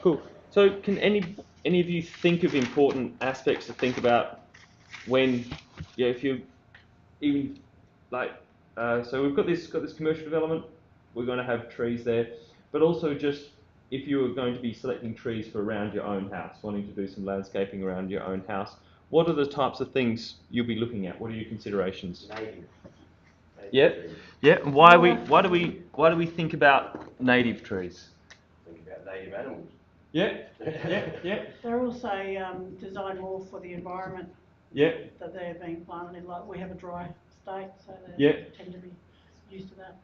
Cool. So, can any of you think of important aspects to think about when, yeah, if you even like, so we've got this commercial development. We're going to have trees there, but also just if you were going to be selecting trees for around your own house, wanting to do some landscaping around your own house, what are the types of things you'll be looking at? What are your considerations? Native. Yeah, Trees. yeah. And why do we think about native trees? Think about native animals. Yeah, yeah. They're also designed more for the environment Yeah, that they're being planted in. Like we have a dry state, so they yeah, tend to be used to that.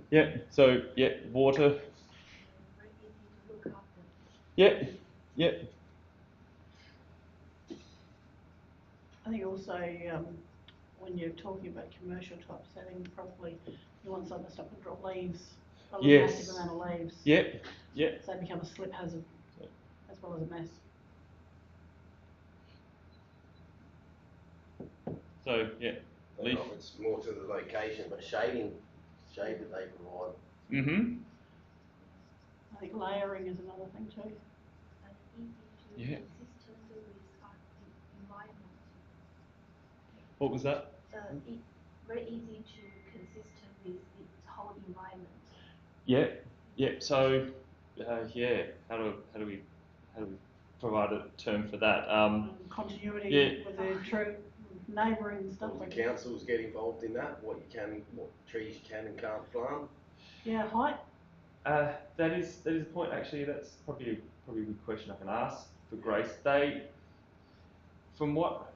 yeah. So yeah, water. Very easy to look after. Yeah, yeah, I think also when you're talking about commercial type setting, probably you want something that's not going to drop leaves, a yes. massive amount of leaves. Yeah, yeah. So they become a slip hazard as well as a mess. So yeah, leaf. It's more to the location, but shade that they provide. Mm-hmm. I think layering is another thing too. And easy to consistent with the environment. What was that? Very easy to consistent with its whole environment. Yeah, yeah. So yeah, how do we provide a term for that? Continuity with the true neighbouring and stuff Will like the that. councils get involved in that? What trees you can and can't plant? Yeah, height. That is a point actually. That's probably a good question I can ask for Grace. They, from what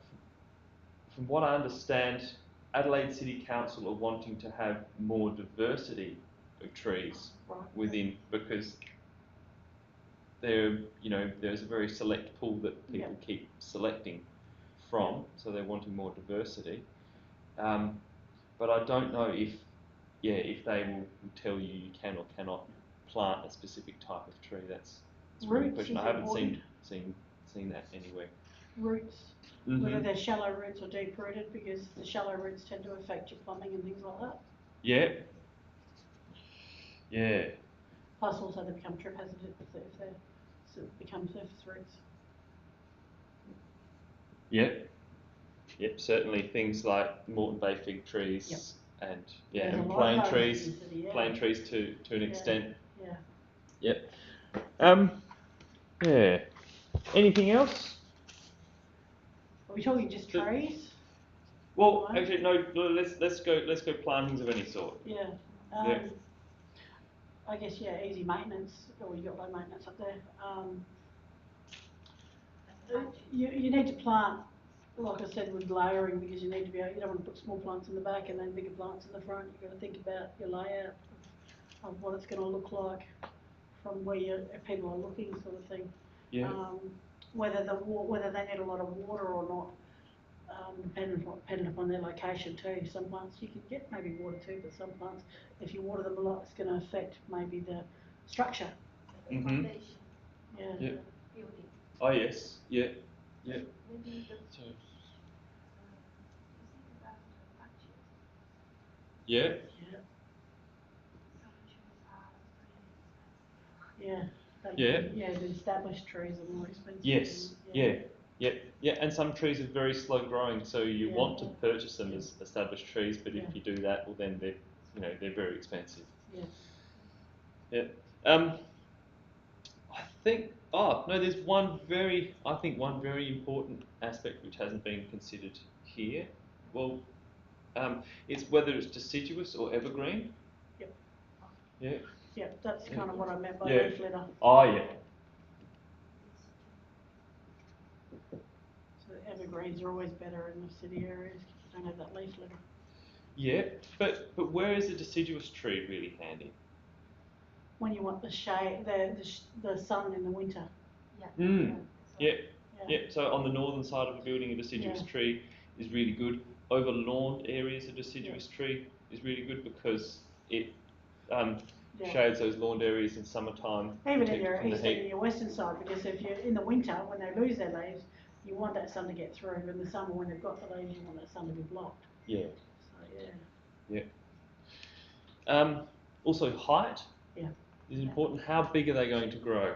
I understand, Adelaide City Council are wanting to have more diversity of trees within, because there's a very select pool that people keep selecting from, so they're wanting more diversity. But I don't know if they will tell you you can or cannot plant a specific type of tree. That's a really good question. I haven't seen that anywhere. Roots. Mm-hmm. Whether they're shallow roots or deep rooted, because the shallow roots tend to affect your plumbing and things like that. Yeah. Yeah. Plus also they become trip hazards if they become surface roots. Yep. Yep, certainly things like Moreton Bay fig trees and plain trees, plain trees to an extent. Yeah. Yep. Yeah. Anything else? Are we talking just trees? Well, actually, no. Let's go plantings of any sort. Yeah. I guess easy maintenance. Or you got low maintenance up there. You need to plant, like I said, with layering, because you need to you don't want to put small plants in the back and then bigger plants in the front. You've got to think about your layout of what it's going to look like from where people are looking, sort of thing. Yeah. Whether they need a lot of water or not, dependent upon their location too. Some plants you can get maybe water too, but some plants, if you water them a lot, it's going to affect maybe the structure. The foundation. Yeah. Building. Oh yes. Yeah. Yeah. Maybe the. So. You think about the budget. Yeah. Yeah. Some trees are pretty expensive. Yeah. The established trees are more expensive. Yes. Yeah. And some trees are very slow growing, so you want to purchase them as established trees. But if you do that, well, then they're very expensive. Yeah. I think. Oh no, there's one very important aspect which hasn't been considered here. Well, it's whether it's deciduous or evergreen. Yep. Yeah. Yeah, that's kind of what I meant by leaf litter. Oh yeah. So evergreens are always better in the city areas because you don't have that leaf litter. Yeah, but where is a deciduous tree really handy? When you want the shade, the sun in the winter. Yeah. So on the northern side of the building, a deciduous tree is really good. Over lawned areas, a deciduous tree is really good because it shades those lawned areas in summertime. Even in your eastern and your western side, because if you're in the winter, when they lose their leaves, you want that sun to get through. In the summer, when they've got the leaves, you want that sun to be blocked. Yeah. So yeah. Also, height. Yeah. Is important. How big are they going to grow?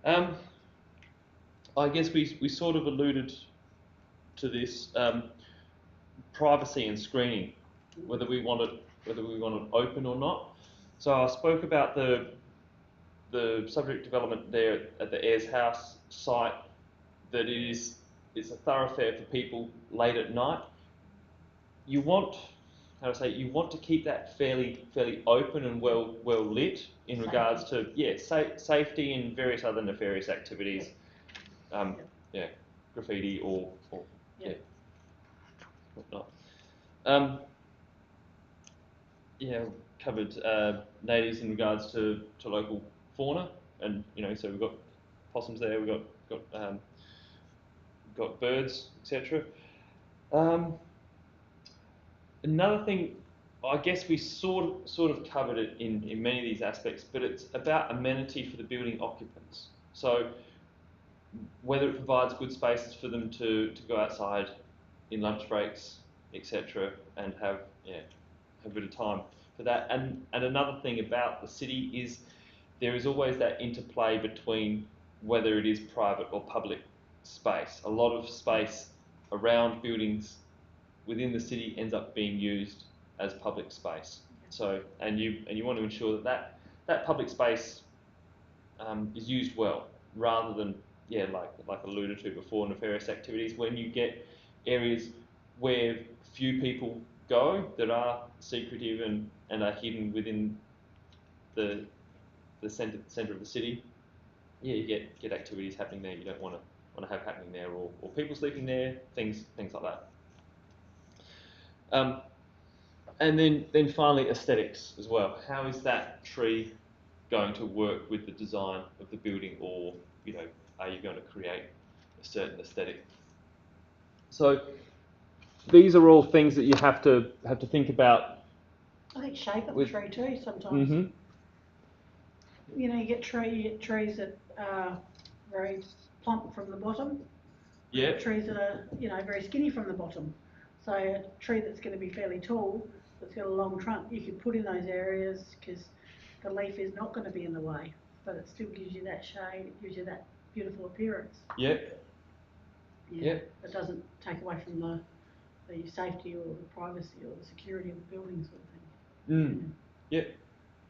I guess we sort of alluded to this, privacy and screening, whether we want it open or not. So I spoke about the subject development there at the Ayres House site, that it's a thoroughfare for people late at night. You want, how to say, you want to keep that fairly open and well lit in Safety. regards to safety and various other nefarious activities, graffiti or Yeah. whatnot. Covered natives in regards to local fauna, and so we've got possums there, we've got birds, etc. Another thing, I guess we sort of covered it in many of these aspects, but it's about amenity for the building occupants. So whether it provides good spaces for them to go outside in lunch breaks, etc., and have a bit of time for that. And another thing about the city is there is always that interplay between whether it is private or public space. A lot of space around buildings within the city ends up being used as public space. So, and you want to ensure that public space is used well, rather than like alluded to before, nefarious activities. When you get areas where few people go, that are secretive and are hidden within the centre of the city, you get activities happening there you don't want to have happening there, or people sleeping there, things like that. And then finally, aesthetics as well. How is that tree going to work with the design of the building, or are you going to create a certain aesthetic? So these are all things that you have to think about. I think shape of the tree too sometimes. Mm-hmm. You get trees that are very plump from the bottom. Yeah. Trees that are very skinny from the bottom. So a tree that's going to be fairly tall, that's got a long trunk, you can put in those areas because the leaf is not going to be in the way, but it still gives you that shade, it gives you that beautiful appearance. Yep. Yeah. Yep. It doesn't take away from the safety or the privacy or the security of the building sort of thing. Mm. Yep.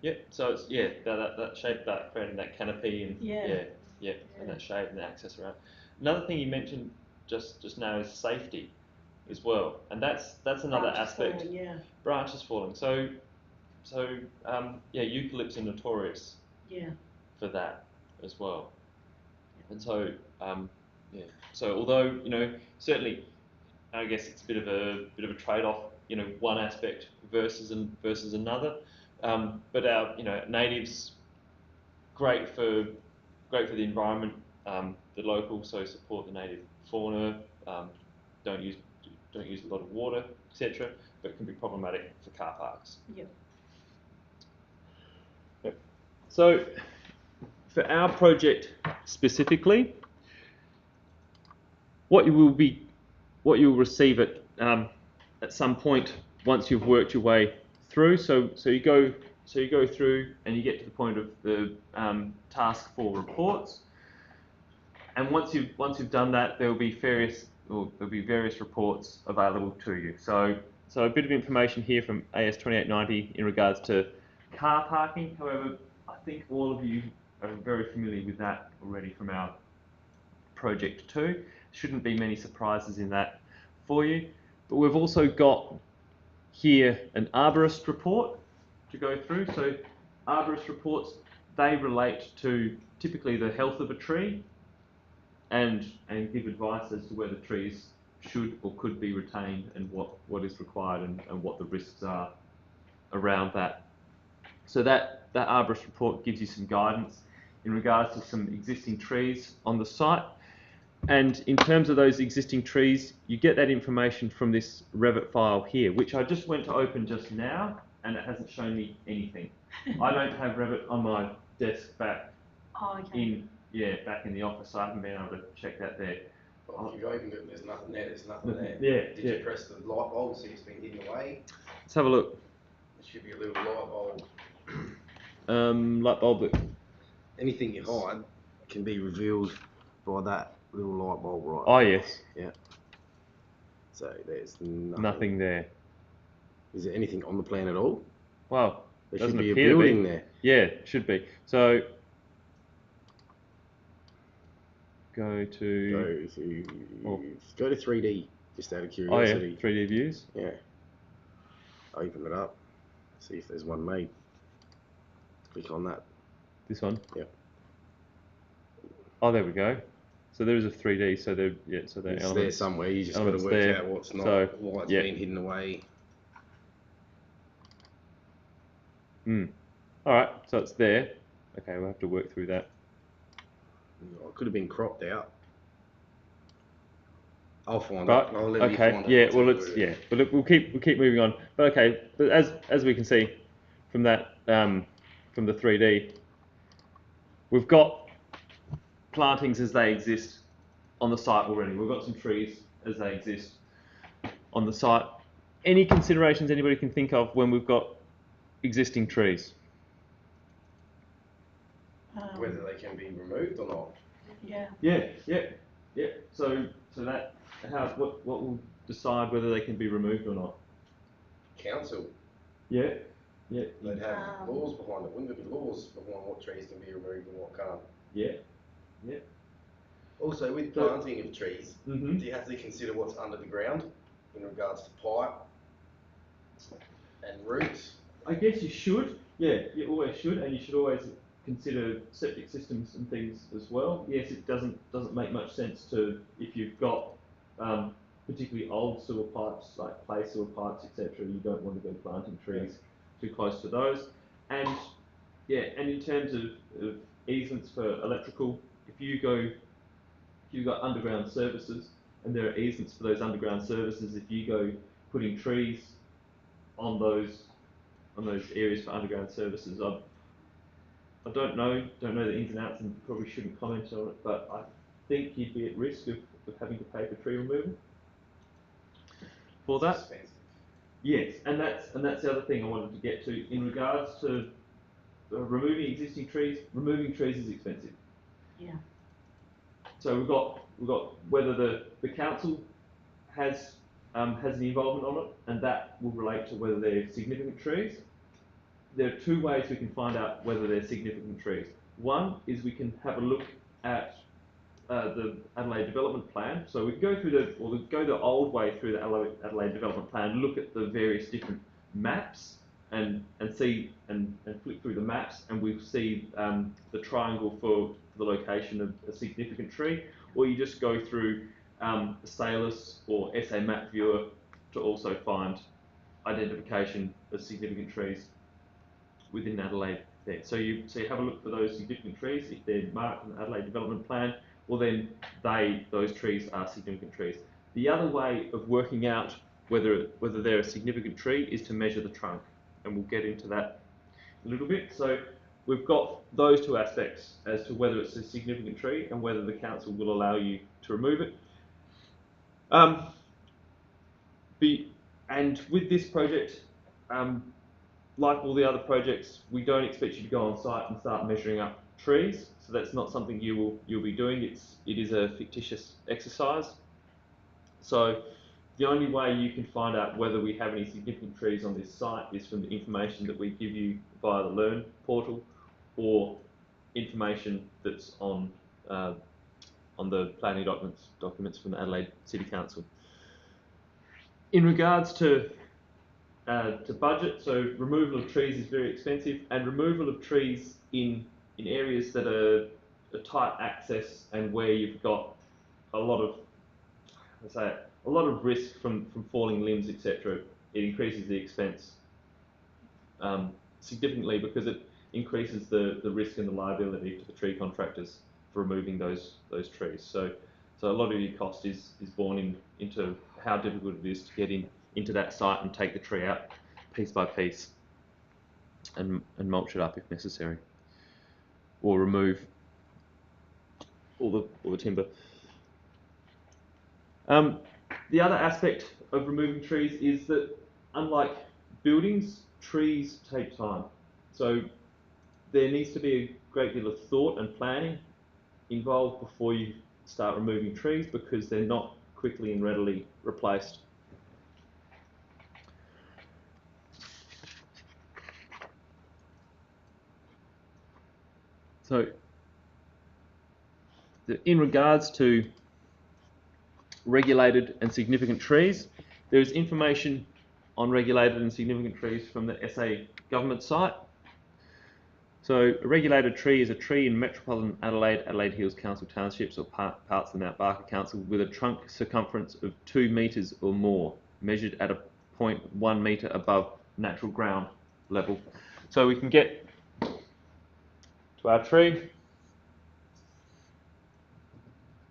Yep. So it's that shape, that creating that canopy and and that shade and the access around. Another thing you mentioned just now is safety as well, and that's another aspect. Falling, branches falling. So eucalypts are notorious for that as well. And so so although certainly I guess it's a bit of a trade-off, one aspect versus another, but our natives great for the environment, the local, so support the native fauna, don't use a lot of water, etc., but can be problematic for car parks. Yep. So for our project specifically, what you will receive at some point once you've worked your way through. So you go through and you get to the point of the task for reports, and once you've done that, there will be various reports available to you. So a bit of information here from AS 2890 in regards to car parking. However, I think all of you are very familiar with that already from our project 2. Shouldn't be many surprises in that for you. But we've also got here an arborist report to go through. So arborist reports, they relate to typically the health of a tree and give advice as to whether trees should or could be retained and what is required and what the risks are around that. So that arborist report gives you some guidance in regards to some existing trees on the site. And in terms of those existing trees, you get that information from this Revit file here, which I just went to open just now, and it hasn't shown me anything. I don't have Revit on my desk back in the office, so I haven't been able to check that there. Well, if you've opened it, there's nothing there. There's nothing there. Yeah. Did you press the light bulb? See it's been hidden away. Let's have a look. There should be a little light bulb. Light bulb. Anything you hide can be revealed by that little light bulb right Oh there. yes, Yeah. So there's nothing. nothing there. Is there anything on the plan at all? Well, There doesn't should be a appear to building there. Yeah, should be. So go to. Go to 3D, just out of Oh yeah, curiosity. 3D views. Yeah. Open it up. See if there's one made. Click on that. This one. Yep. Oh, there we go. So there is a 3D. So there, yeah. So there It's elements. there somewhere. You just got to elements work there. out what's not, So, why it's yeah. been hidden away. All right. So it's there. Okay, we'll have to work through that. It could have been cropped out. I'll find Right. it. I'll let you Okay. find it. Yeah. I'll Well, tell you it's where it yeah. But look, we'll keep moving on. But okay. But as we can see from that from the 3D, we've got plantings as they exist on the site already. We've got some trees as they exist on the site. Any considerations anybody can think of when we've got existing trees? Whether they can be removed or not. Yeah. Yeah. So that what will decide whether they can be removed or not? Council. Yeah. They'd have Um, laws behind it. Wouldn't there be laws behind what trees can be removed and what can't? Yeah. Also, with So- planting of trees, Mhm. do you have to consider what's under the ground in regards to pipe and roots? I guess you should. Yeah, you always should, and you should always consider septic systems and things as well. Yes, it doesn't make much sense to if you've got particularly old sewer pipes like clay sewer pipes, etc. You don't want to go planting trees too close to those. And yeah, and in terms of easements for electrical, if you've got underground services and there are easements for those underground services, if you go putting trees on those areas for underground services, I don't know the ins and outs and probably shouldn't comment on it, but I think you'd be at risk of having to pay for tree removal for that. It's expensive. Yes, and that's the other thing I wanted to get to in regards to removing existing trees. Removing trees is expensive. Yeah. So we've got whether the council has any involvement on it, and that will relate to whether they're significant trees. There are two ways we can find out whether they're significant trees. One is we can have a look at the Adelaide Development Plan. So we can go through go the old way through the Adelaide Development Plan, look at the various different maps, and see and flick through the maps, and we'll see the triangle for the location of a significant tree. Or you just go through the Salus or SA Map Viewer to also find identification of significant trees within Adelaide there. So you have a look for those significant trees. If they're marked in the Adelaide Development Plan, well then those trees are significant trees. The other way of working out whether they're a significant tree is to measure the trunk, and we'll get into that a little bit. So we've got those two aspects as to whether it's a significant tree and whether the council will allow you to remove it. And with this project, like all the other projects, we don't expect you to go on site and start measuring up trees. So that's not something you'll be doing. It is a fictitious exercise. So the only way you can find out whether we have any significant trees on this site is from the information that we give you via the Learn portal, or information that's on the planning documents from the Adelaide City Council. In regards to budget, so removal of trees is very expensive, and removal of trees in areas that are a tight access and where you've got a lot of risk from falling limbs, etc. It increases the expense significantly, because it increases the risk and the liability to the tree contractors for removing those trees. So a lot of your cost is borne into how difficult it is to get into that site and take the tree out piece by piece and mulch it up if necessary, or remove all the timber. The other aspect of removing trees is that, unlike buildings, trees take time. So there needs to be a great deal of thought and planning involved before you start removing trees, because they're not quickly and readily replaced. So, in regards to regulated and significant trees, there is information on regulated and significant trees from the SA government site. So a regulated tree is a tree in metropolitan Adelaide, Adelaide Hills Council townships or parts of the Mount Barker Council with a trunk circumference of 2 metres or more, measured at a 0.1 metre above natural ground level. So we can get to our tree,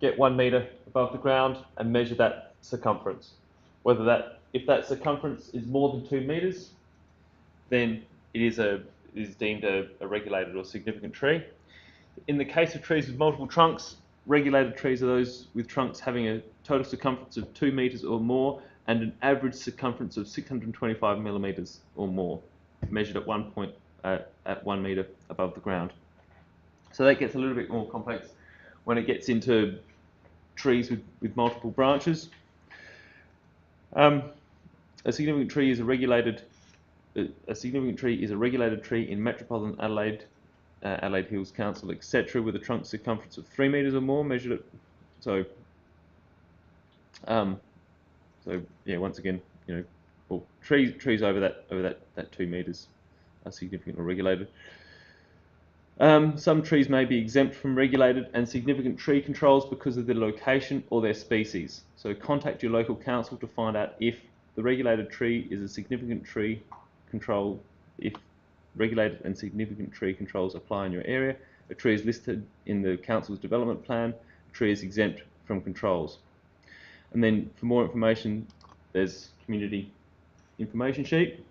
get 1 metre above the ground and measure that circumference. If that circumference is more than 2 metres, then it is deemed a regulated or significant tree. In the case of trees with multiple trunks, regulated trees are those with trunks having a total circumference of 2 metres or more and an average circumference of 625 millimetres or more, measured at 1 metre above the ground. So that gets a little bit more complex when it gets into trees with multiple branches. A significant tree is a regulated tree in metropolitan Adelaide, Adelaide Hills Council, etc., with a trunk circumference of 3 metres or more, measured at. So yeah, once again, well, trees over that 2 metres are significant or regulated. Some trees may be exempt from regulated and significant tree controls because of their location or their species. So contact your local council to find out if the regulated tree is a significant tree control. If regulated and significant tree controls apply in your area, a tree is listed in the council's development plan, a tree is exempt from controls. And then for more information, there's community information sheet.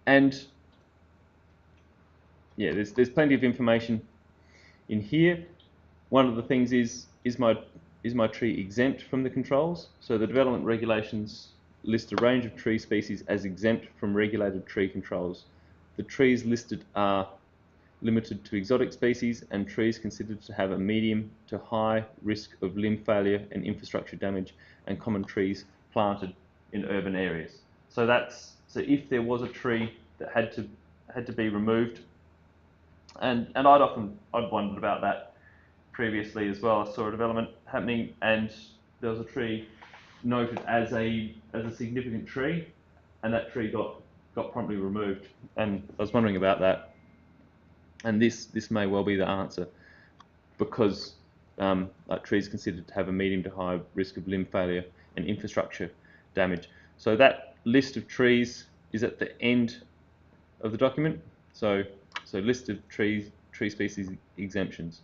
And yeah, there's plenty of information in here. One of the things is my tree exempt from the controls? So the development regulations list a range of tree species as exempt from regulated tree controls. The trees listed are limited to exotic species and trees considered to have a medium to high risk of limb failure and infrastructure damage, and common trees planted in urban areas. So if there was a tree that had to be removed, and I'd wondered about that previously as well. I saw a development happening and there was a tree noted as a significant tree, and that tree got promptly removed. And I was wondering about that. And this may well be the answer, because trees considered to have a medium to high risk of limb failure and infrastructure damage. So that list of trees is at the end of the document. So list of tree species exemptions.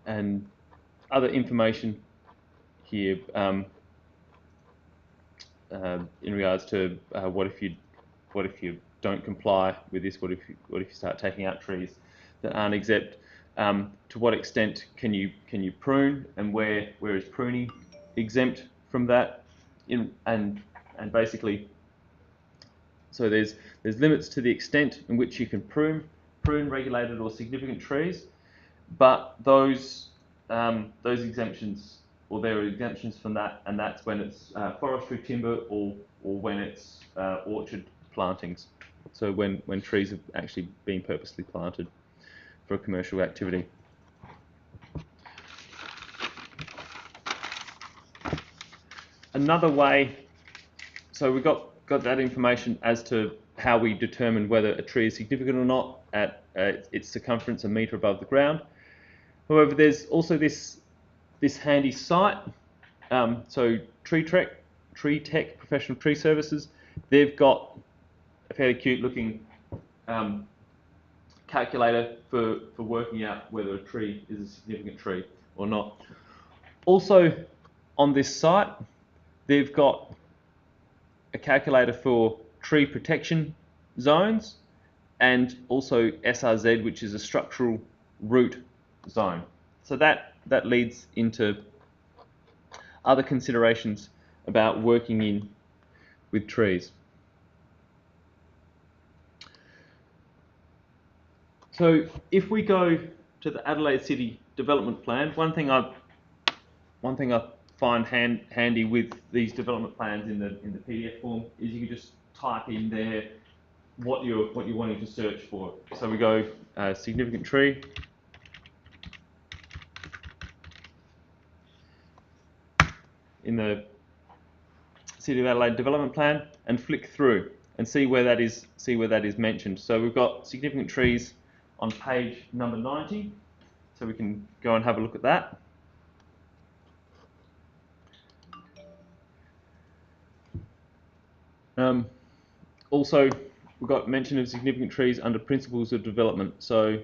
And other information here in regards to what if you don't comply with this? What if you start taking out trees that aren't exempt? To what extent can you prune, and where is pruning exempt from that? And basically, so there's limits to the extent in which you can prune regulated or significant trees, but those exemptions, or there are exemptions from that, and that's when it's forestry timber or when it's orchard plantings. So when trees have actually been purposely planted for a commercial activity. Another way, so we got that information as to how we determine whether a tree is significant or not at its circumference a metre above the ground. However, there's also this handy site. So Tree Tech Professional Tree Services, they've got a fairly cute looking calculator for working out whether a tree is a significant tree or not. Also on this site, they've got a calculator for tree protection zones, and also SRZ, which is a structural root zone. So that leads into other considerations about working with trees. So if we go to the Adelaide City Development Plan, one thing I find handy with these development plans in the PDF form is you can just type in there what you're wanting to search for. So we go significant tree. In the City of Adelaide Development Plan, and flick through and see where that is mentioned. So we've got significant trees on page number 90, so we can go and have a look at that. Also, we've got mention of significant trees under principles of development. So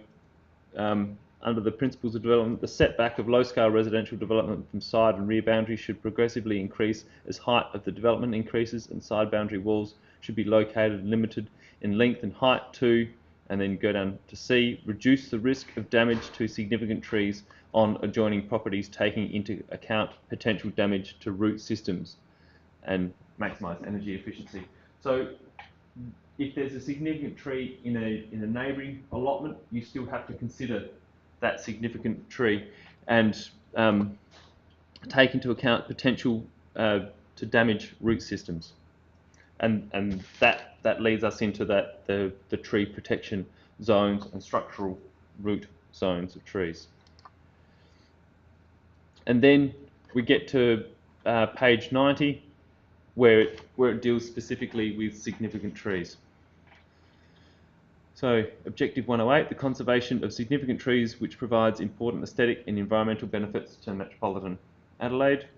under the principles of development, the setback of low-scale residential development from side and rear boundaries should progressively increase as height of the development increases, and side boundary walls should be located and limited in length and height to, and then go down to C, reduce the risk of damage to significant trees on adjoining properties, taking into account potential damage to root systems, and maximise energy efficiency. So if there's a significant tree in a neighbouring allotment, you still have to consider that significant tree and take into account potential to damage root systems, and that leads us into the tree protection zones and structural root zones of trees. And then we get to page 90, where it deals specifically with significant trees. So, Objective 108, the conservation of significant trees, which provides important aesthetic and environmental benefits to metropolitan Adelaide.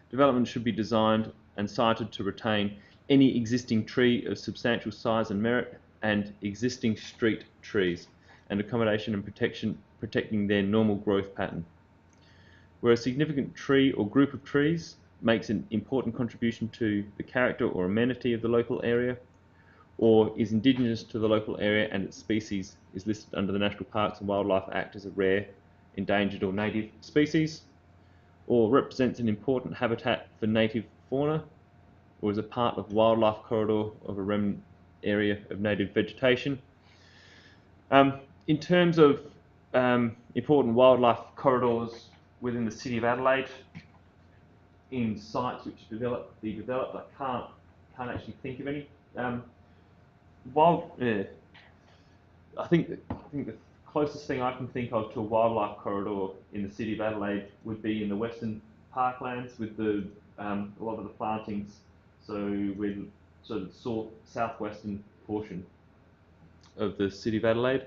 Development should be designed and sited to retain any existing tree of substantial size and merit, and existing street trees, and accommodation and protecting their normal growth pattern. Where a significant tree or group of trees makes an important contribution to the character or amenity of the local area, or is indigenous to the local area and its species is listed under the National Parks and Wildlife Act as a rare, endangered or native species, or represents an important habitat for native fauna, or is a part of wildlife corridor of a remnant area of native vegetation. In terms of important wildlife corridors within the City of Adelaide, in sites which be developed, I can't actually think of any. I think the closest thing I can think of to a wildlife corridor in the City of Adelaide would be in the Western Parklands with a lot of the plantings. So we're sort of southwestern portion of the City of Adelaide.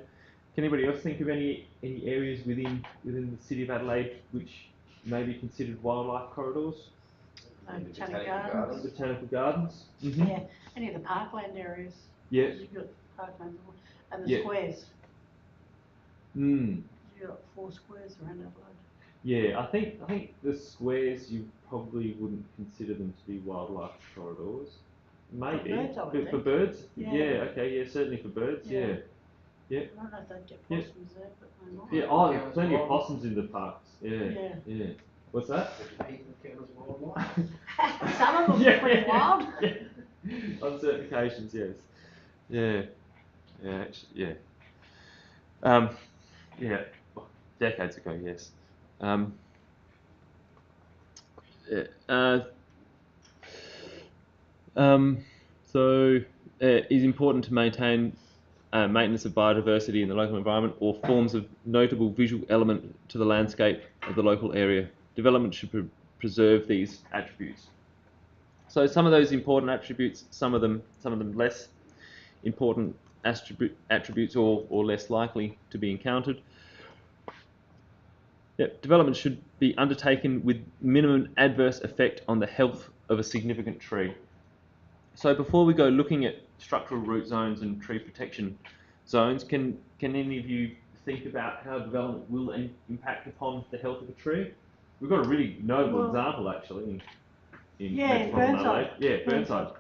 Can anybody else think of any areas within the City of Adelaide which may be considered wildlife corridors? Botanic Gardens. Botanical Gardens. Mm-hmm. Yeah, any of the parkland areas. Yeah. You've got parklands and the squares. You've got 4 squares around Adelaide. Yeah, I think the squares you probably wouldn't consider them to be wildlife corridors. Maybe. For birds, I would think. For birds? Yeah. Okay, yeah, certainly for birds, yeah. I don't know if they'd get possums there, but they might. Yeah, there's plenty of possums in the parks. Yeah. What's that? Some of them are pretty wild. Yeah. On certain occasions, yes. Decades ago, yes. So it is important to maintain maintenance of biodiversity in the local environment, or forms of notable visual element to the landscape of the local area. Development should preserve these attributes. So some of those important attributes, some of them less important attributes, or less likely to be encountered. Development should be undertaken with minimum adverse effect on the health of a significant tree. So before we go looking at structural root zones and tree protection zones, can any of you think about how development will impact upon the health of a tree? We've got a really notable example actually in Burnside. Burnside.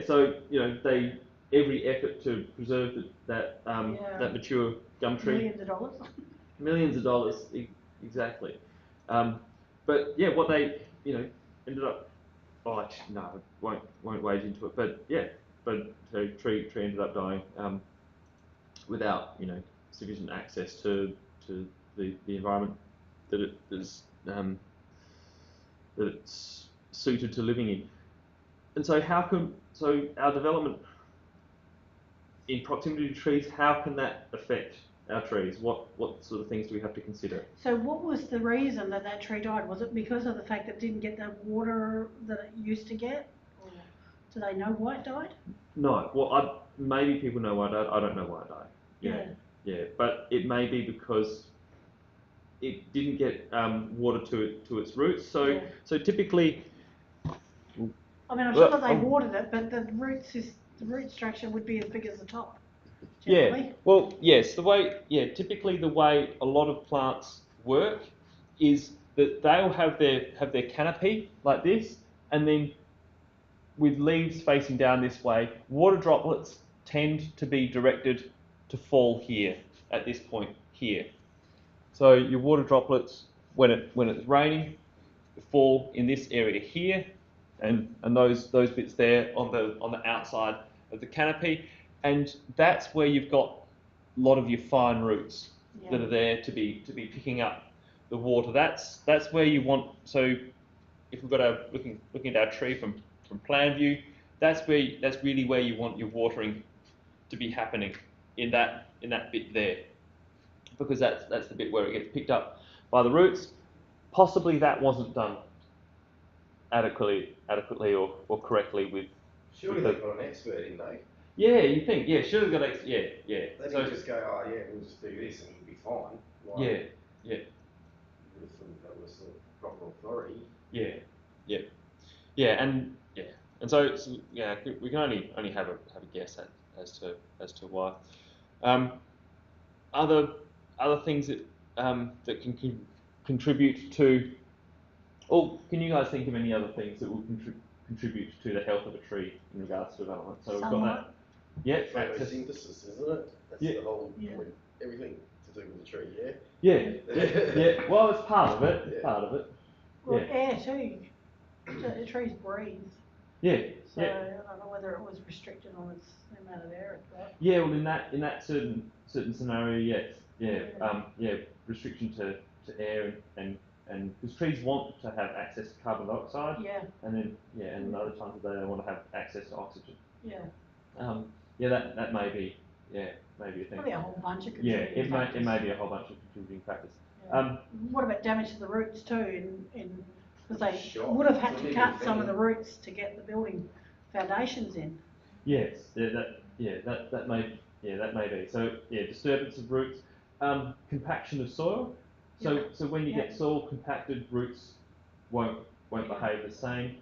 So every effort to preserve that mature gum tree. Millions of dollars, exactly. But what they ended up no, won't wade into it. But yeah, but so tree ended up dying without sufficient access to the environment that it is that it's suited to living in. And so our development in proximity to trees, how can that affect our trees? What sort of things do we have to consider? So what was the reason that that tree died? Was it because of the fact that it didn't get the water that it used to get? Or do they know why it died? No, well, maybe people know why it died. I don't know why it died. Yeah, but it may be because it didn't get water to its roots. So typically, I mean, I'm sure that they watered it, but the root structure would be as big as the top. Generally. Yeah. Well, yes. Typically the way a lot of plants work is that they'll have their canopy like this, and then with leaves facing down this way, water droplets tend to be directed to fall here at this point here. So your water droplets, when it's raining, fall in this area here, and those bits there on the outside of the canopy, and that's where you've got a lot of your fine roots that are there to be picking up the water. That's where you want. So if we've got looking at our tree from plan view, that's really where you want your watering to be happening in that bit there, because that's the bit where it gets picked up by the roots. Possibly that wasn't done adequately or correctly with. Surely they've got an expert in, though. Yeah, you think? Yeah, surely they've got yeah. They didn't just go, oh yeah, we'll just do this and it'll be fine. Like, yeah. That was the proper authority. Yeah, and so we can only have a guess as to why. Other things that can contribute to. Oh, can you guys think of any other things that will contribute to the health of a tree in regards to development? So we've got that. Yeah, photosynthesis, isn't it? That's the whole everything to do with the tree. Yeah. Well, it's part of it. Yeah. Part of it. Well, air too. The trees breathe. Yeah. So I don't know whether it was restricted on its amount of air it got. Yeah. Well, in that certain scenario, yes. Yeah. Restriction to air and because trees want to have access to carbon dioxide. Yeah. And then and other times of the day they want to have access to oxygen. Yeah. That may be maybe a thing. Probably a whole bunch of contributing factors. It may be a whole bunch of contributing factors. Yeah. What about damage to the roots too? Because they would have had to cut some of the roots to get the building foundations in. Yes. That may be. So disturbance of roots, compaction of soil. So when you get soil compacted, roots won't behave the same.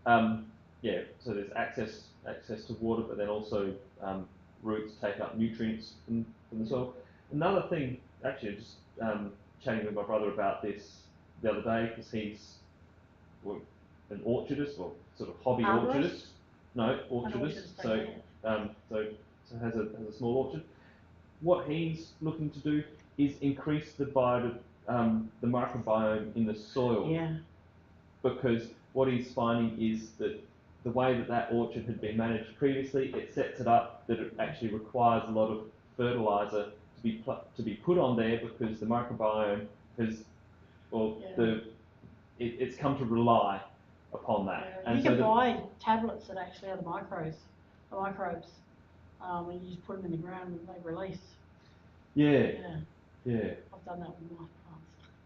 So there's access to water, but then also roots take up nutrients from the soil. Another thing, actually, just chatting with my brother about this the other day, because he's an orchardist, or sort of hobby orchardist. No, orchardist. So has a small orchard. What he's looking to do is increase the microbiome in the soil. Yeah. Because what he's finding is that the way that orchard had been managed previously, it sets it up that it actually requires a lot of fertilizer to be put on there, because the microbiome has, it's come to rely upon that. And you can buy tablets that actually are the microbes, and you just put them in the ground and they release. Yeah. I've done that with my plants.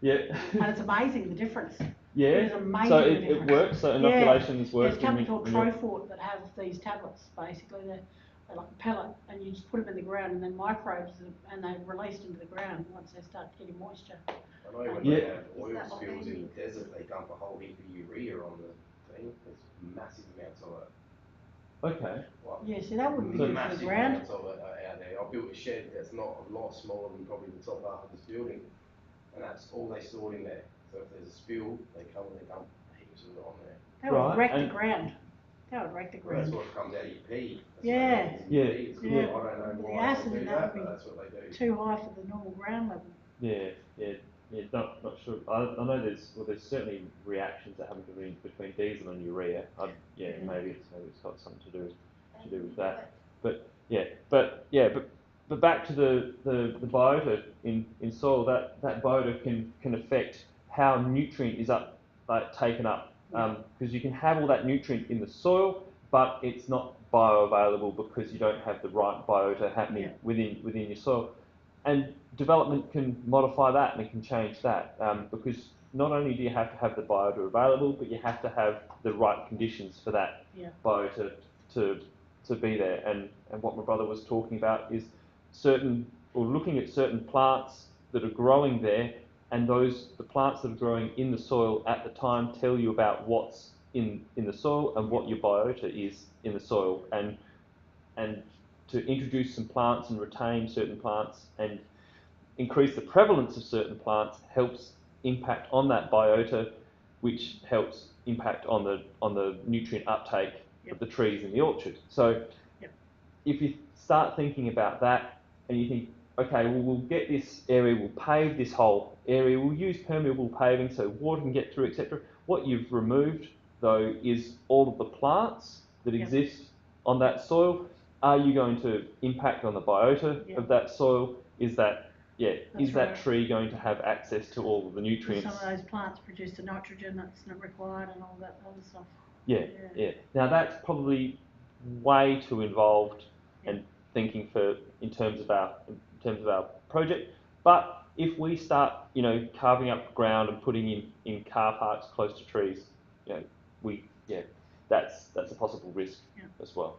Yeah. And it's amazing the difference. Yeah. It's amazing. So it works. So inoculations work. There's a company called Trofort that have these tablets. Basically, they're like a pellet, and you just put them in the ground, and then microbes, and they're released into the ground once they start getting moisture. I know when they have oil spills in the desert, they dump a whole heap of urea on the thing. There's massive amounts of it. Okay. See, that wouldn't be good for the ground. Massive amounts of it out there. I built a shed that's not a lot smaller than probably the top half of this building, and that's all they stored in there. So if there's a spill, they come and they dump heaps of it on there. That would wreck the ground. That would wreck the ground. That's what comes out of your pee. Yeah. I don't know why the acid they do in that, would but that's what they do. be too high for the normal ground level. Yeah. Yeah, not sure. I know there's certainly reactions that happen between diesel and urea. Maybe it's got something to do with that. But back to the biota in soil. That biota can affect how nutrient is taken up. Because you can have all that nutrient in the soil, but it's not bioavailable because you don't have the right biota happening within your soil. And development can modify that and it can change that because not only do you have to have the biota available, but you have to have the right conditions for that biota to be there. And what my brother was talking about is looking at certain plants that are growing there, and the plants that are growing in the soil at the time tell you about what's in the soil and what your biota is in the soil, and to introduce some plants and retain certain plants and increase the prevalence of certain plants helps impact on that biota, which helps impact on the nutrient uptake of the trees in the orchard. So if you start thinking about that and you think, okay, well, we'll get this area, we'll pave this whole area, we'll use permeable paving so water can get through, etc. What you've removed, though, is all of the plants that exist on that soil. Are you going to impact on the biota of that soil? Is that tree going to have access to all of the nutrients? Some of those plants produce the nitrogen that's not required and all that other stuff. Yeah. Now that's probably way too involved and thinking in terms of our project. But if we start, carving up ground and putting in car parks close to trees, that's a possible risk as well.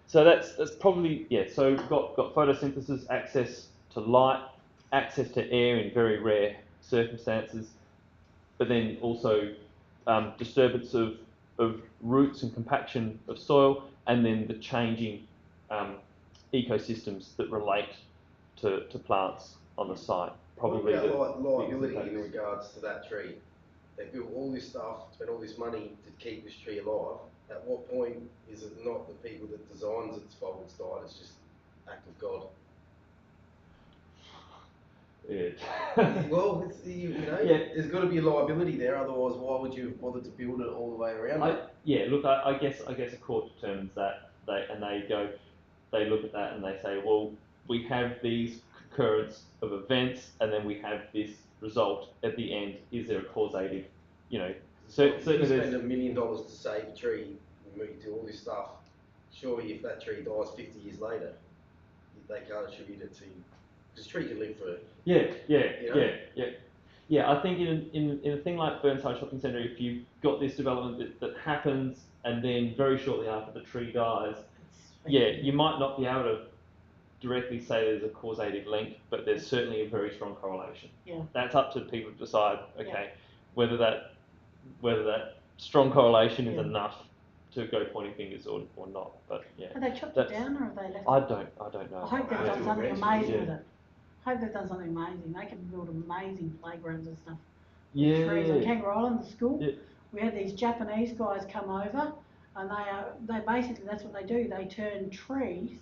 So that's probably So we've got photosynthesis, access to light, access to air in very rare circumstances, but then also disturbance of roots and compaction of soil, and then the changing ecosystems that relate to plants on the site. Probably what about liability in regards to that tree? They built all this stuff, spent all this money to keep this tree alive. At what point is it not the people that designs its fault it's died? It's just act of God. Yeah. Well, there's got to be a liability there. Otherwise, why would you have bothered to build it all the way around it? Look, I guess a court determines that, they look at that and they say, well, we have these concurrence of events, and then we have this result at the end. Is there a causative? Certainly you spend $1 million to save a tree, you do all this stuff. Surely, if that tree dies 50 years later, they can't attribute it to you. Because a tree can live for. Yeah. I think in a thing like Burnside Shopping Centre, if you've got this development that happens, and then very shortly after the tree dies, you might not be able to directly say there's a causative link, but there's certainly a very strong correlation. Yeah. That's up to people to decide. Whether that strong correlation is enough to go pointing fingers or not. But Have they chopped it down or have they left it? I don't know. I hope they've done something amazing with it. I hope they've done something amazing. They can build amazing playgrounds and stuff. Trees on Kangaroo Island, the school. Yeah. We had these Japanese guys come over, and they basically, that's what they do. They turn trees,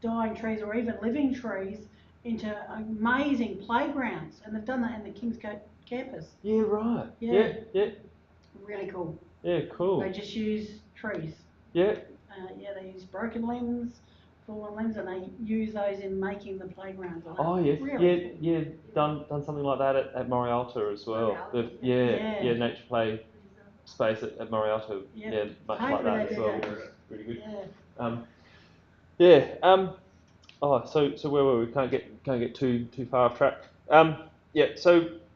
dying trees or even living trees, into amazing playgrounds, and they've done that in the Kingscote campus. Yeah, right. Yeah. Really cool. Yeah, cool. They just use trees. Yeah. They use broken limbs, fallen limbs, and they use those in making the playgrounds. Really done something like that at Morialta as well. Nature play space at Morialta. Much like that as well, which is really good. So where were we? Can't get too far off track.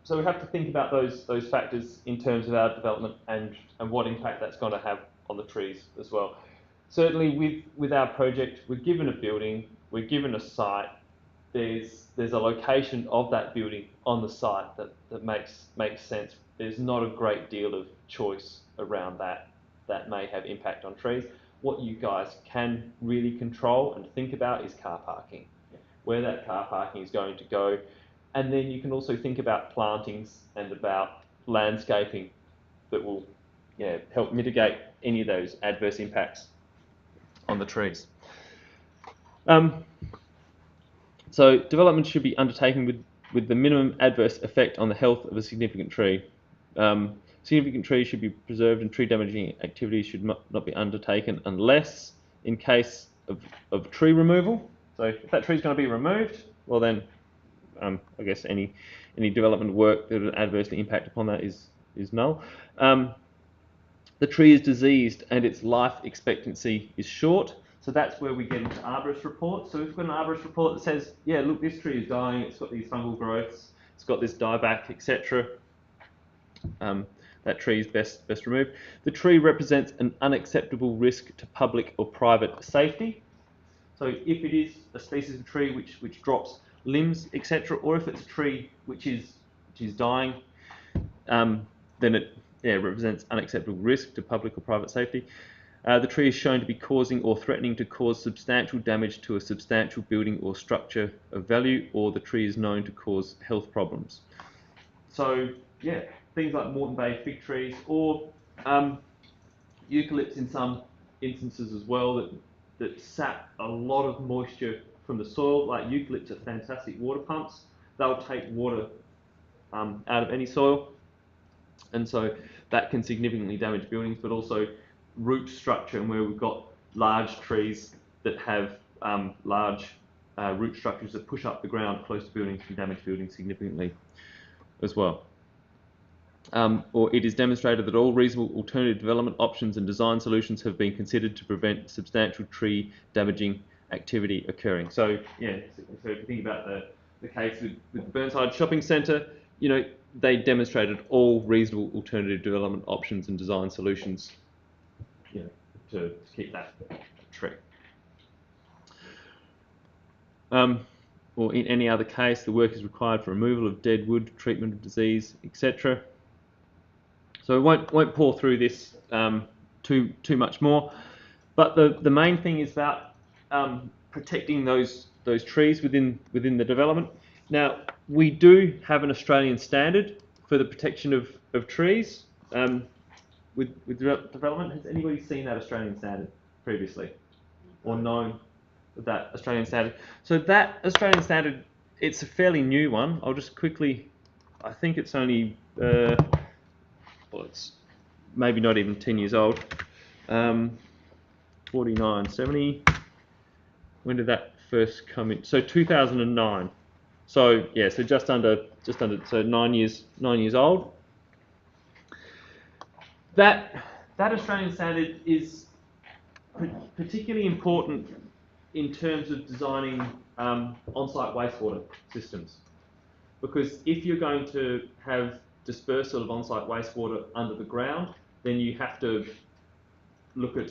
So we have to think about those factors in terms of our development and what impact that's going to have on the trees as well. Certainly with our project, we're given a building, we're given a site. There's a location of that building on the site that makes sense. There's not a great deal of choice around that may have impact on trees. What you guys can really control and think about is car parking, where that car parking is going to go. And then you can also think about plantings and about landscaping that will help mitigate any of those adverse impacts on the trees. So development should be undertaken with the minimum adverse effect on the health of a significant tree. Significant trees should be preserved and tree damaging activities should not be undertaken unless in case of tree removal. So if that tree is going to be removed, well then I guess any development work that would adversely impact upon that is null. The tree is diseased and its life expectancy is short. So that's where we get into arborist reports. So if we've got an arborist report that says, yeah, look, this tree is dying, it's got these fungal growths, it's got this dieback, etc. That tree is best removed. The tree represents an unacceptable risk to public or private safety. So if it is a species of tree which drops limbs, etc., or if it's a tree which is dying, then it represents unacceptable risk to public or private safety. The tree is shown to be causing or threatening to cause substantial damage to a substantial building or structure of value, or the tree is known to cause health problems. So yeah, things like Moreton Bay fig trees or eucalypts in some instances as well that sap a lot of moisture from the soil. Like eucalypts are fantastic water pumps. They'll take water out of any soil, and so that can significantly damage buildings, but also root structure, and where we've got large trees that have large root structures that push up the ground close to buildings can damage buildings significantly as well. Or it is demonstrated that all reasonable alternative development options and design solutions have been considered to prevent substantial tree damaging activity occurring. So yeah, so if you think about the case with the Burnside Shopping Centre, you know, they demonstrated all reasonable alternative development options and design solutions, you know, to keep that tree. Or in any other case, the work is required for removal of dead wood, treatment of disease, etc. So we won't pour through this too much more, but the main thing is about protecting those trees within the development. Now we do have an Australian standard for the protection of trees with development. Has anybody seen that Australian standard previously, or known that Australian standard? So that Australian standard, it's a fairly new one. I'll just quickly, I think it's only well, it's maybe not even 10 years old. 4970. When did that first come in? So 2009. So yeah, so just under, so 9 years old. That Australian standard is particularly important in terms of designing on-site wastewater systems, because if you're going to have dispersal of on-site wastewater under the ground, then you have to look at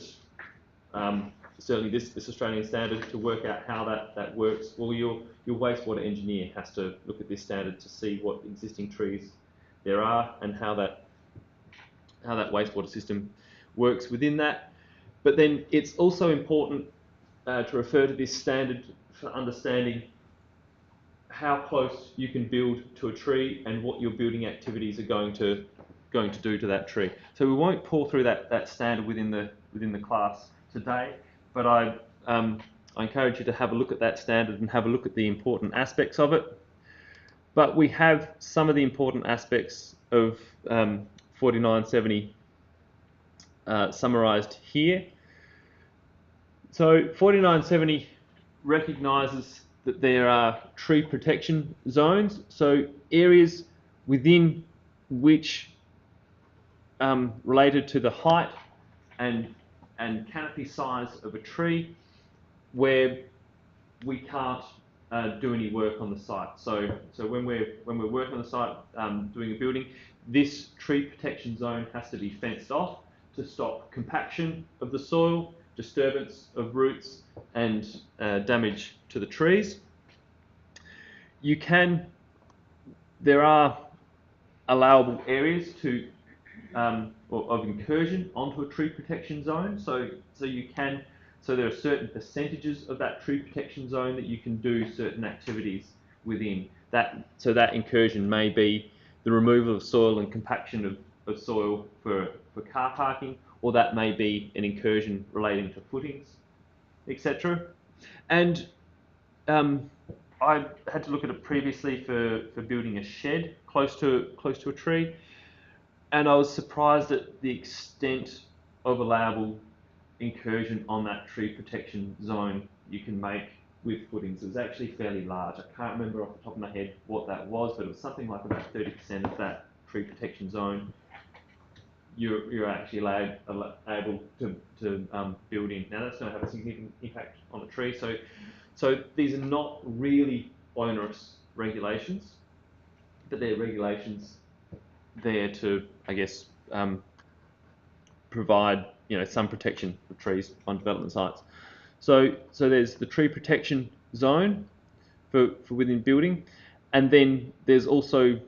certainly this Australian standard to work out how that works. Well, your wastewater engineer has to look at this standard to see what existing trees there are and how that wastewater system works within that. But then it's also important to refer to this standard for understanding how close you can build to a tree and what your building activities are going to do to that tree. So we won't pour through that standard within the class today, but I encourage you to have a look at that standard and have a look at the important aspects of it. But we have some of the important aspects of 4970 summarised here. So 4970 recognises that there are tree protection zones, so areas within which related to the height and canopy size of a tree where we can't do any work on the site. So when we're working on the site doing a building, this tree protection zone has to be fenced off to stop compaction of the soil, disturbance of roots, and damage to the trees. There are allowable areas of incursion onto a tree protection zone. So there are certain percentages of that tree protection zone that you can do certain activities within. So that incursion may be the removal of soil and compaction of soil for car parking, or that may be an incursion relating to footings, etc. And I had to look at it previously for building a shed close to a tree, and I was surprised at the extent of allowable incursion on that tree protection zone you can make with footings. It was actually fairly large. I can't remember off the top of my head what that was, but it was something like about 30% of that tree protection zone you're actually able to build in. Now that's going to have a significant impact on the tree. So these are not really onerous regulations, but they're regulations there to, I guess, provide some protection for trees on development sites. So there's the tree protection zone for within building, and then there's also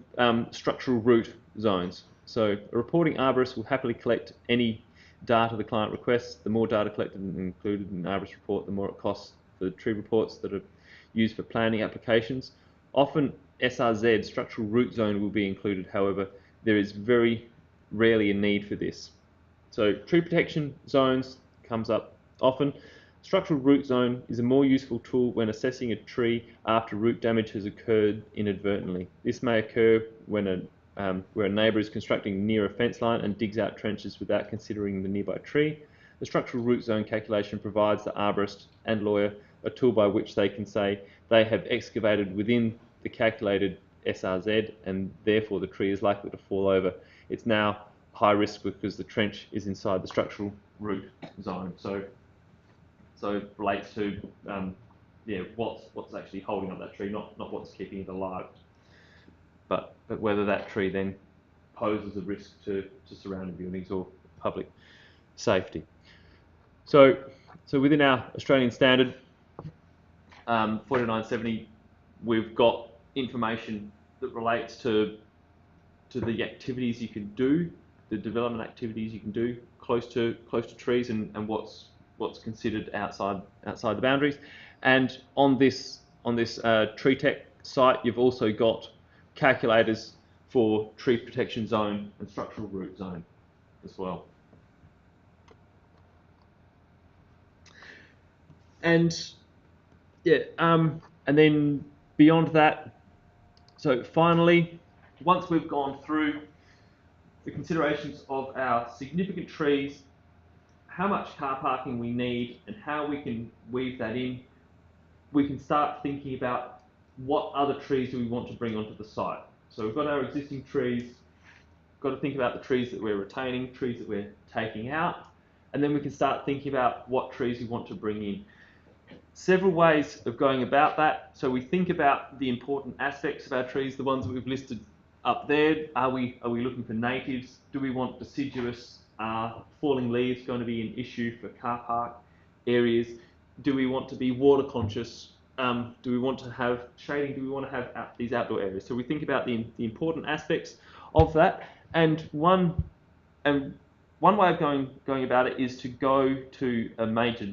structural root zones. So a reporting arborist will happily collect any data the client requests. The more data collected and included in an arborist report, the more it costs for the tree reports that are used for planning applications. Often SRZ, structural root zone, will be included. However, there is very rarely a need for this. So tree protection zones comes up often. Structural root zone is a more useful tool when assessing a tree after root damage has occurred inadvertently. This may occur when where a neighbour is constructing near a fence line and digs out trenches without considering the nearby tree. The structural root zone calculation provides the arborist and lawyer a tool by which they can say they have excavated within the calculated SRZ and therefore the tree is likely to fall over. It's now high risk because the trench is inside the structural root zone. So it relates to what's actually holding up that tree, not what's keeping it alive, but whether that tree then poses a risk to surrounding buildings or public safety. So within our Australian standard 4970, we've got information that relates to the activities you can do, the development activities you can do close to trees, and what's considered outside the boundaries. And on this Tree Tech site, you've also got calculators for tree protection zone and structural root zone as well. And and then beyond that, so finally, once we've gone through the considerations of our significant trees, how much car parking we need and how we can weave that in, we can start thinking about what other trees do we want to bring onto the site. So we've got our existing trees, got to think about the trees that we're retaining, trees that we're taking out, and then we can start thinking about what trees we want to bring in. Several ways of going about that. So we think about the important aspects of our trees, the ones that we've listed up there. Are we looking for natives? Do we want deciduous? Are falling leaves going to be an issue for car park areas? Do we want to be water conscious? Do we want to have shading? Do we want to have these outdoor areas? So we think about the important aspects of that. And one way of going about it is to go to a major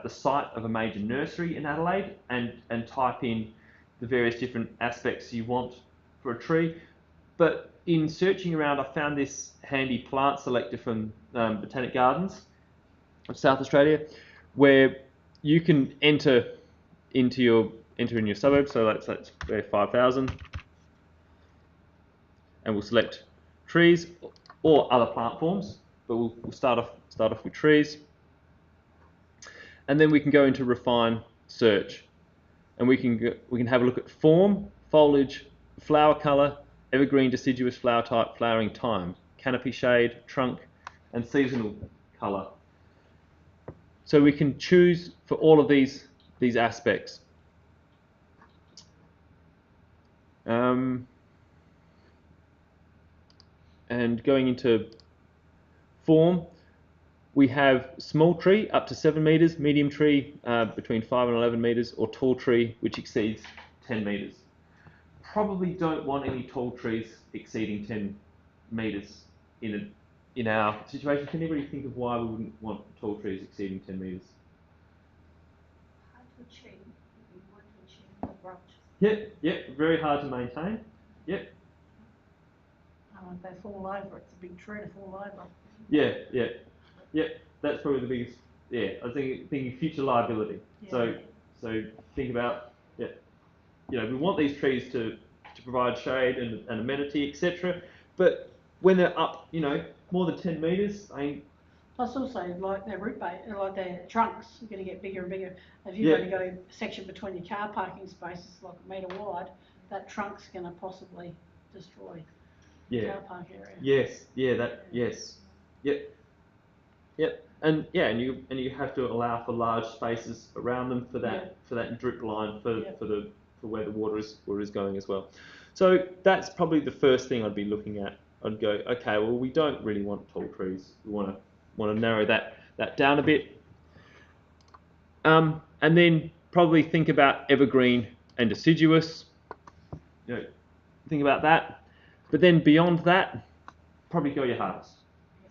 the site of a major nursery in Adelaide and type in the various different aspects you want for a tree. But in searching around, I found this handy plant selector from Botanic Gardens of South Australia, where you can enter in your suburb. So let's 5,000, and we'll select trees or other plant forms. But we'll start off with trees, and then we can go into refine search, and we can have a look at form, foliage, flower colour, evergreen deciduous flower type, flowering time, canopy shade, trunk, and seasonal colour. So we can choose for all of these aspects. And going into form, we have small tree up to 7 metres, medium tree between 5 and 11 metres, or tall tree which exceeds 10 metres. Probably don't want any tall trees exceeding 10 metres in our situation. Can anybody think of why we wouldn't want tall trees exceeding 10 metres? Hard to achieve if you want to achieve the branches. Yep, very hard to maintain. Yep. If they fall over, it's a big tree to fall over. Yeah. That's probably the biggest. Yeah, I was thinking future liability. Yeah. So think about you know, we want these trees to provide shade and amenity, etc. But when they're up, you know, more than 10 metres, I mean, Plus also like their root base, like their trunks are going to get bigger and bigger. If you've Yeah. only got a section between your car parking spaces like a metre wide, that trunk's going to possibly destroy the yeah, car park area. yes, yeah, that, yes, yep, yep, and yeah, and you have to allow for large spaces around them for that drip line for where the water is going as well. So that's probably the first thing I'd be looking at. I'd go, okay, well, we don't really want tall trees. We want to narrow that down a bit. And then probably think about evergreen and deciduous. You know, think about that. But then beyond that, probably go your hardest.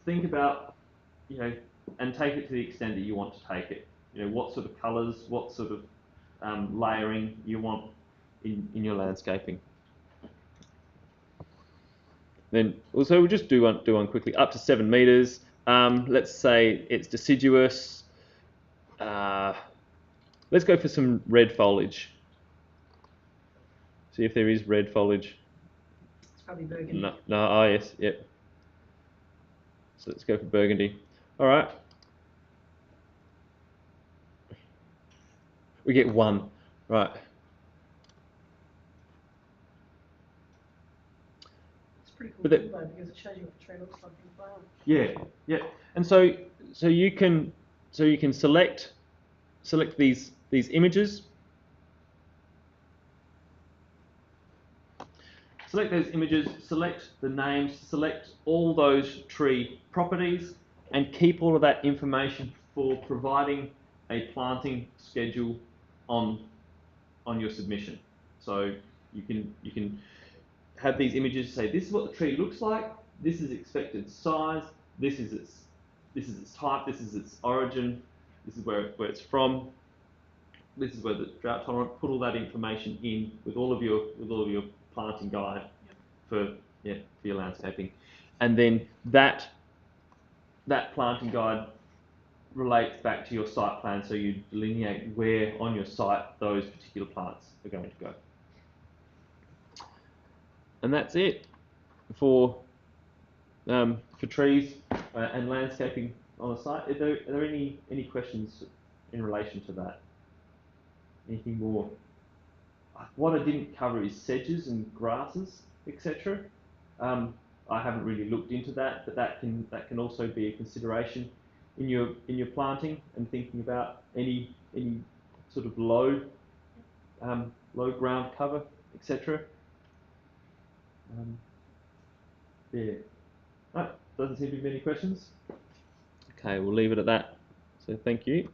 Think about, you know, and take it to the extent that you want to take it. You know, what sort of colours, what sort of layering you want in your landscaping. Then also we'll just do one quickly. Up to 7 metres. Let's say it's deciduous. Let's go for some red foliage. See if there is red foliage. It's probably burgundy. No, oh yes, yep. So let's go for burgundy. All right. We get 1, right. It's pretty cool But tool though, because it shows you what the tree looks like in the flower. Yeah, yeah. And so you can select these images. Select those images, select the names, select all those tree properties, and keep all of that information for providing a planting schedule on your submission. So you can have these images say, this is what the tree looks like, this is expected size, this is its type, this is its origin, this is where it's from, this is where the drought tolerant. Put all that information in with all of your planting guide for your landscaping, and then that planting guide relates back to your site plan, so you delineate where on your site those particular plants are going to go. And that's it for trees and landscaping on a site. Are there any questions in relation to that? Anything more? What I didn't cover is sedges and grasses, etc. I haven't really looked into that, but that can also be a consideration in your planting and thinking about any sort of low ground cover, etc. Yeah. Right, doesn't seem to be many questions. Okay, we'll leave it at that. So thank you.